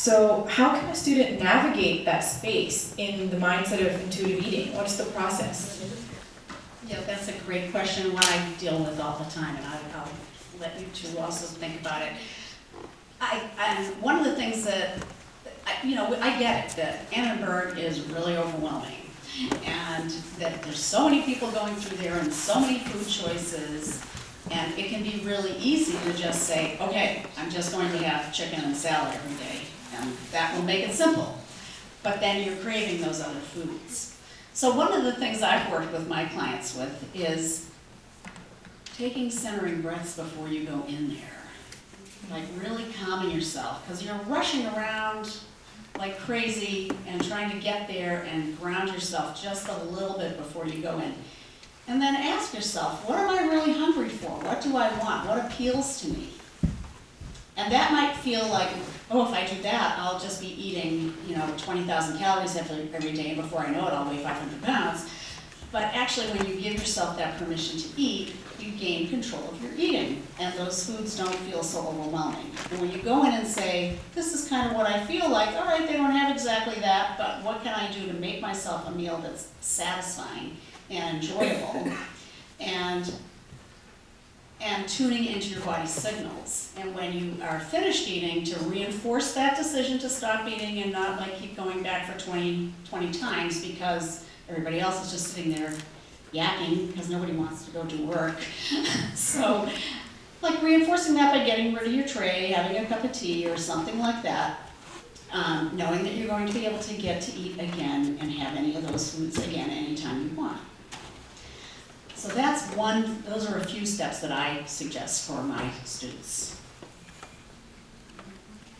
So how can a student navigate that space in the mindset of intuitive eating? What's the process? Yeah, that's a great question, one I deal with all the time, and I'll let you two also think about it. And one of the things that, I get it, that Annenberg is really overwhelming, and that there's so many people going through there and so many food choices, and it can be really easy to just say, okay, I'm just going to have chicken and salad every day, and that will make it simple. But then you're craving those other foods. So one of the things I've worked with my clients with is taking centering breaths before you go in there. Like really calming yourself, because you're rushing around like crazy and trying to get there and ground yourself just a little bit before you go in. And then ask yourself, what am I really hungry for? What do I want? What appeals to me? And that might feel like, oh, if I do that, I'll just be eating, 20,000 calories every day, and before I know it, I'll weigh 500 pounds. But actually, when you give yourself that permission to eat, you gain control of your eating, and those foods don't feel so overwhelming. And when you go in and say, this is kind of what I feel like, all right, they don't have exactly that, but what can I do to make myself a meal that's satisfying and enjoyable, and tuning into your body's signals. And when you are finished eating, to reinforce that decision to stop eating and not like keep going back for 20 times because everybody else is just sitting there yakking because nobody wants to go do work. So, like reinforcing that by getting rid of your tray, having a cup of tea or something like that, knowing that you're going to be able to get to eat again and have any of those foods again anytime you want. So that's those are a few steps that I suggest for my students.